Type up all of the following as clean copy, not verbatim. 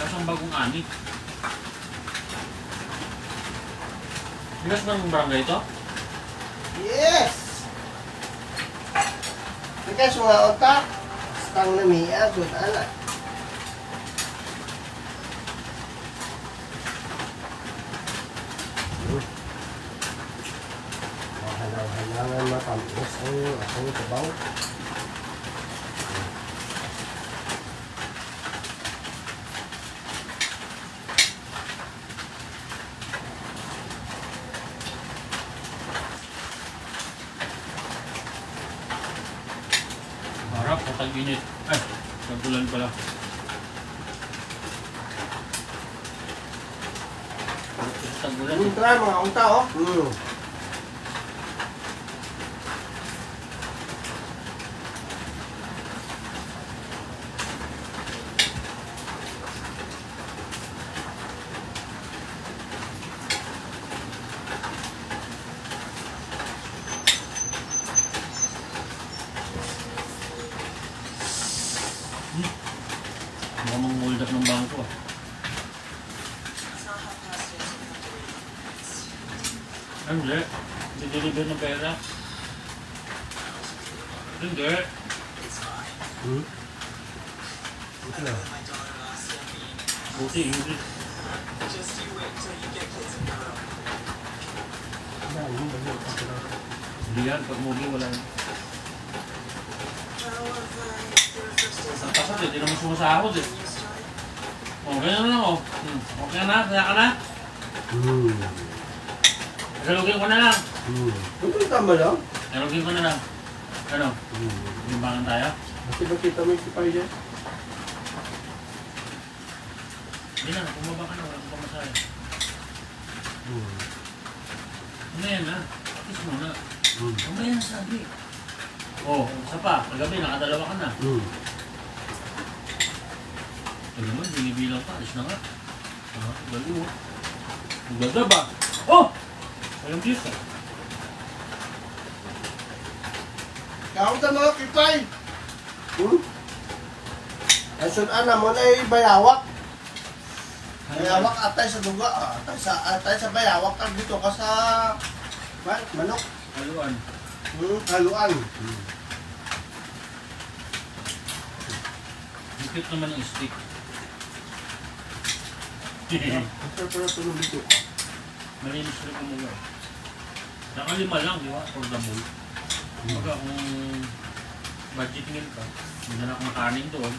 Tapos ang bagong ani. Bigas ba ng barangay ito? Yes! Bigas mga otak. Stang na miya, good anak. Halang-halangan matamis ang akong sabaw. Harap, patag-init. Ay, nagulan pala. Tagulan. Try mga unta oh. Mukhang hold up ng bangko ah. Hindi. Dideliver ng pera. Hindi. Ito na. Buti, English. Hindi yan. Pag movie, wala yan. Ang takot eh. Di naman sumasahod eh. O, ganyan na lang o. Okay na? Kaya ka na? Galugin ko na lang. Ito tama lang. Galugin ko na lang. Ano? Limbangan tayo? Kasi ba kita mo yung sipay dyan? Hindi na. Bumaba ka na. Wala kong pamasahe. Ano yan ha? Kiss muna. Mamaya na sabi. Oh, isa pa. Kagabi, nakadalawa ka na. Ito naman, binibilang ka. Alis na nga. Baliw. Ang ganda ba? Oh! Walang views ah. Kauta mga kipay! Ay sunan mo na yung bayawak. Bayawak atay sa duga. Atay sa bayawak. Kag dito ka sa manok. Haluan. Haluan. Dikit naman ang stick. Ito pala tulong dito. Malinis rin kung mga. Nakalima lang, di ba? For the bowl. Kumbaga kung budget meal ka, hindi na akong kanin doon.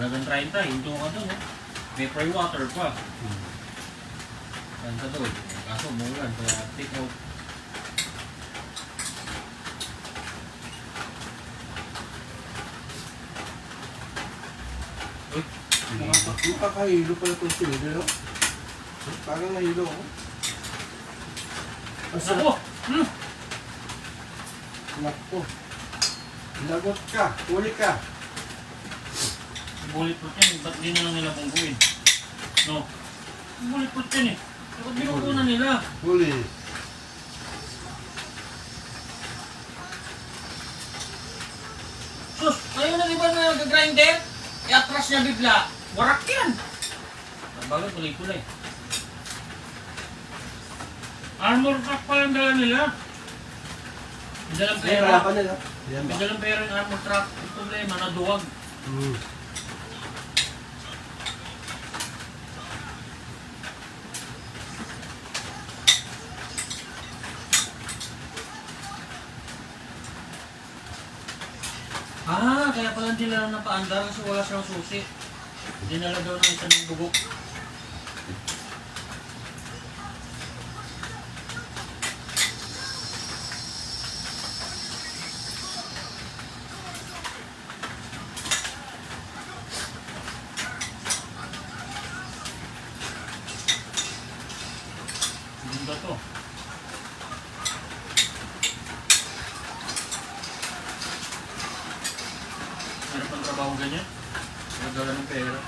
Halagang 30, hindi ka doon. May free water pa. Saan ka doon? Kaso umulan, kaya take out. Uy, Nakakahilo pala itong silid, no? Parang nahilo ako. Ako! Nakpo. Lagot ka. Uli ka. Bulletproof yan, ba't di na lang nila bungkuin? No? Bulletproof yan eh. Ba't binuko na nila? Uli. Sus! Ayaw na di ba na nag-grinder? I-atras niya bigla. Warak yan! Bagay, kulay-kulay. Armor truck pa yung dala nila. May dalang Ay, pera. wala pa nila. Yan May ba? dalang pera yung armor truck. Yung problema, naduwag. Kaya pala hindi lang napaandar kasi wala siyang susi. Dinala daw ng isa ng bugok. Ganda to. Meron pang trabaho ganyan. Nagdala ng pera.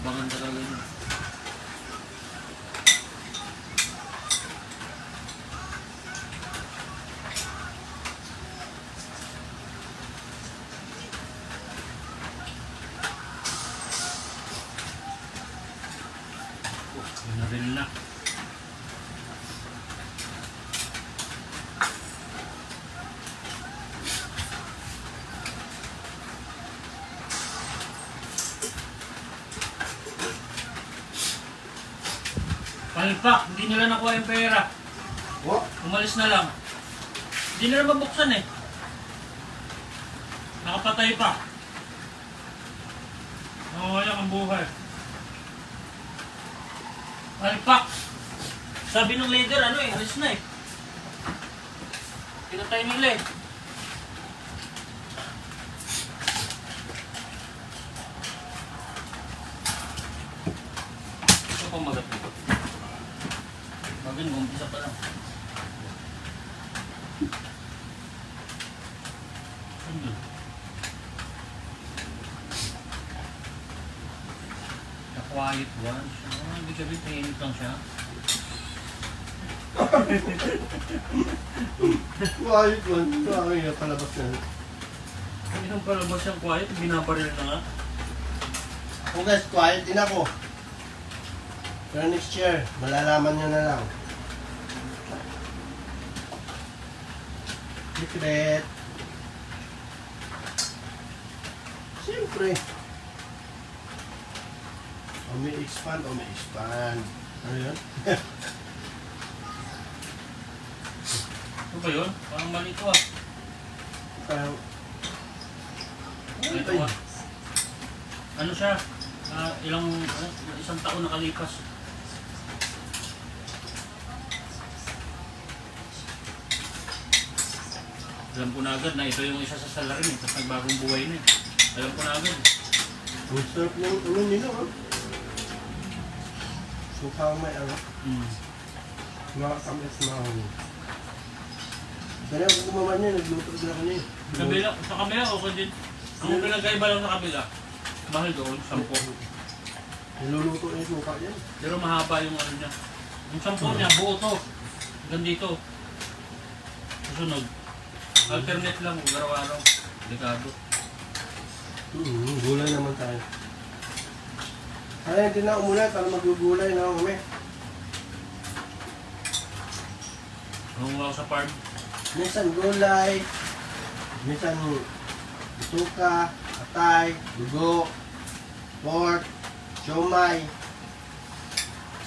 Bangan talaga yun. Palpak, hindi nila nakuha yung pera. Oh, Umalis na lang. Hindi nila mabuksan eh. Nakapatay pa. Nawawala ang buhay. Palpak. Sabi ng leader, ano eh, alis na eh. Pinatay nila eh. Ito pang magat nito. Bagay, umpisa pa lang. Ano? The quiet one. Ibig sabihin, tahimik lang siya. quiet one. Sorry, palabas na. Hindi nang palabas siyang quiet, binabaril na nga. Ako guys, quiet din ako. Pero next year, malalaman nyo na lang. Secret. Siyempre. Umi-expand. Ano yun? Ano ba yun? Parang mali ito ah. Parang... Ito ah. Ano siya? Isang taon nakalipas. Alam ko na agad na ito yung isa sa salarin eh. Tapos nagbagong buhay na eh. Alam ko na agad. Ang sarap ng ulo nila, ha? Suka may ano. Makakamis mahal. Kaya kung gumawa niya, nagluto na ako niya. Kabila, sa kabila okay din. Ang pinagkaiba lang sa kabila. Mahal doon, 10. Niluluto niya yung suka niya. Pero mahaba yung ano niya. Yung 10 niya, buo to. Hanggang dito. Susunod. Alternate lang, araw-araw. Delikado. Gulay naman tayo. Ay, hindi na umulan para magugulay na kami. Nung ako sa farm. Minsan gulay, minsan suka, atay, dugo, pork, siomay,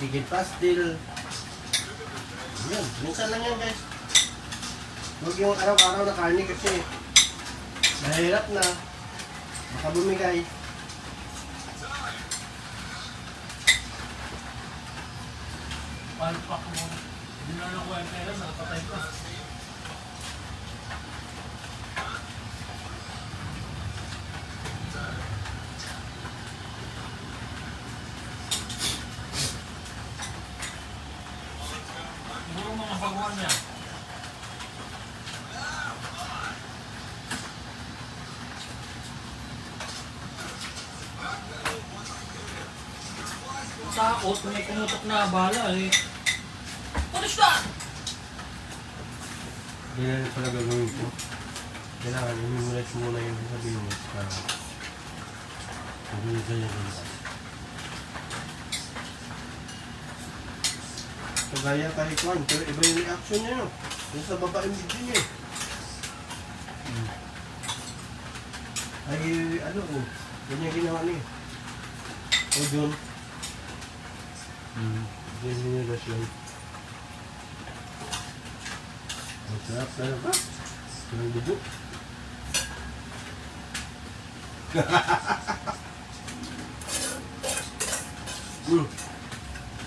chicken pastil. Yan, minsan lang yan guys. Huwag yung araw-araw na karne kasi mahirap na. Baka bumigay. Palpak mo. Hindi na nakuha yung pera, nakapatay pa. Siguro mga baguhan niya. Takot, may pumutok na bala eh. What is that? Ganyan pala gagawin ko. Kailangan i-memorize muna yung sasabihin mo. Para magulisa niya rin. Kagaya kahit one, pero iba yung reaction niya yun. Yung sa baba yung video niya. Ay, ano ko, ganyan ginawa niya. O John. Ganyan niya na siya. Ang sarap na ba? Ang dugo.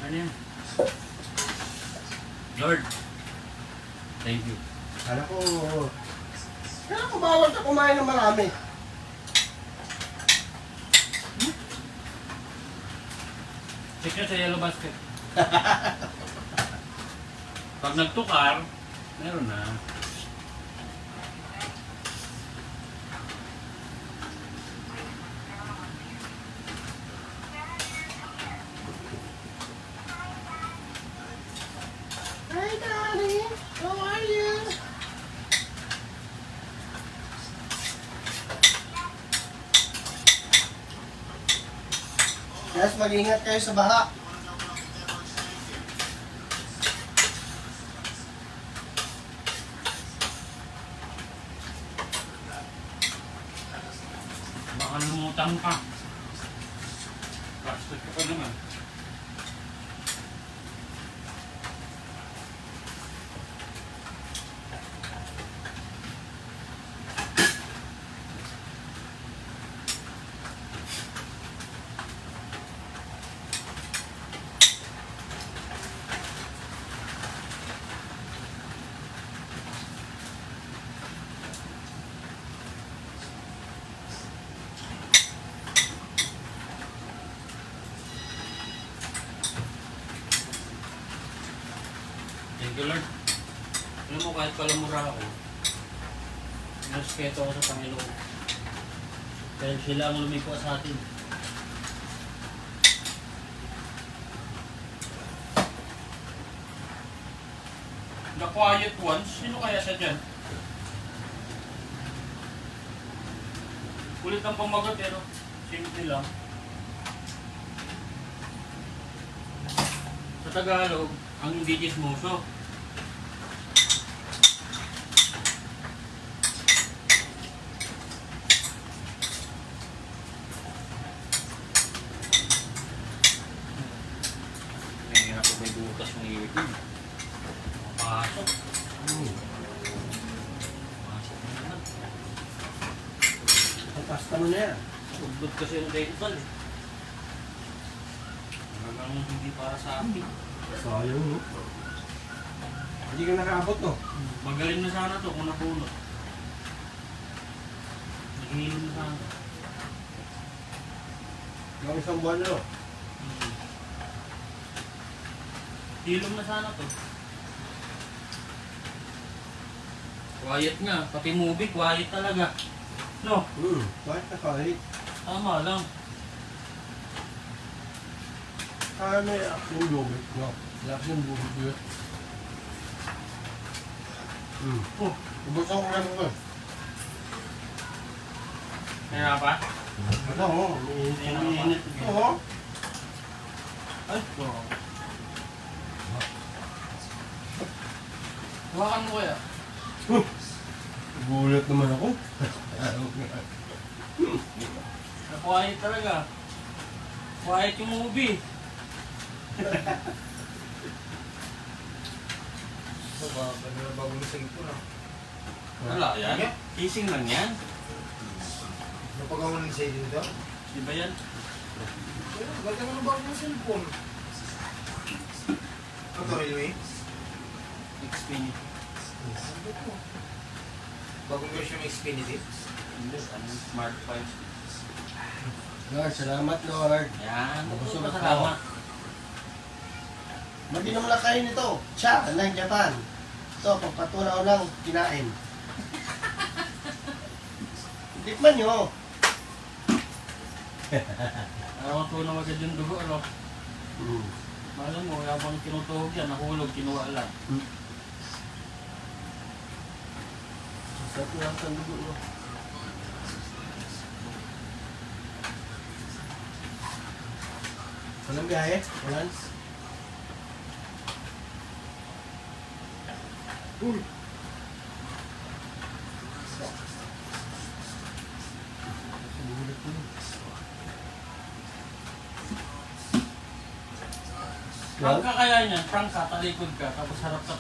Ano yan? Lord, thank you. Kala ko bawal ka kumain ng marami. Check nyo sa yellow basket. Pag nagtukar, meron na. Hi, Daddy. How are you? Guys, mag-ingat kayo sa baha. Baka lumutang ka. Plastic ka pa naman. nagpalamura ako, respeto ako sa Panginoon. Dahil sila ang lumiko sa atin. The quiet ones, sino kaya siya dyan? Kulit ang pamagat pero simple lang. Sa Tagalog, ang hindi chismoso. Mahirap kung may butas ng ibig. Pasok. Pasok na naman. Ang pasta mo na yan. Udlot kasi yung dental eh. Talagang hindi para sa akin. Sayang, no? Hindi ka nakaabot, no? Magaling na sana to kung napunot. Naghihilom na sana. Yung isang buwan, no? Hilom na sana to. Quiet nga. Pati movie, quiet talaga. No? Kahit na kahit. Tama lang. Ano yung action lubit, no? Action lubit yun. Oh, Ubus ako ka naman. kaya pa? Ano, umiinit ito, ho? Ay, bro. Hawakan mo kaya? Gulat naman ako. Quiet talaga. Quiet yung movie. Bagong gising ko na. Wala yan. Kising lang yan. Napagawa ng sa'yo dito? Di ba yan? Ganda mo ng bagong cellphone. Ano to, Railway? Xfinity. Bagong version ng Xfinity? Hindi, anong Smart 5. Lord, salamat, Lord. Yan. Busog ako. Salamat. Mag-inom lang kayo nito. Cha, ng Japan. Ito, pagpatunaw lang, kinain. Tikman nyo. Araw ko na agad yung dugo, ano? Malam mo, habang tinutuhog yan, nahulog, kinuha lang. Sarap lang sa dugo, no? Walang biyahe? Walang? Uy! Sulit mo. Prank ka kaya niyan, prank ka, talikod ka, tapos harap ka,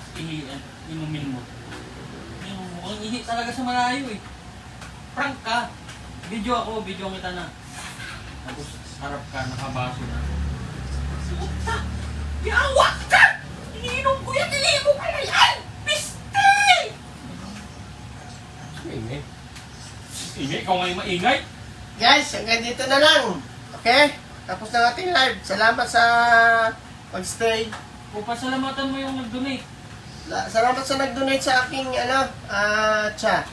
inumin mo. Yung mukhang ihi talaga sa malayo eh. Prank ka. Video ako, video kita na. Tapos harap ka, nakabaso na. Puta! Yawa ka! Iniinom ko yan, iniinom ko na yan! Piste! Ingay. Ingay, ikaw ngayon maingay. Guys, hanggang dito na lang. Okay? Tapos na ating live. Salamat sa pag-stay. O pasalamatan mo yung nag-donate. Salamat sa nag-donate sa aking cha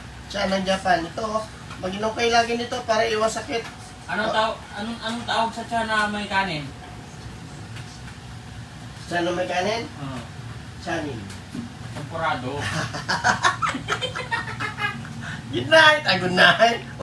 ng Japan. Ito, mag-inom kayo lagi nito para iwas sakit. Anong tawag sa tiyan na may kanin? Cha na may kanin? Uh, Chanin. Temporado. Good night! Good night!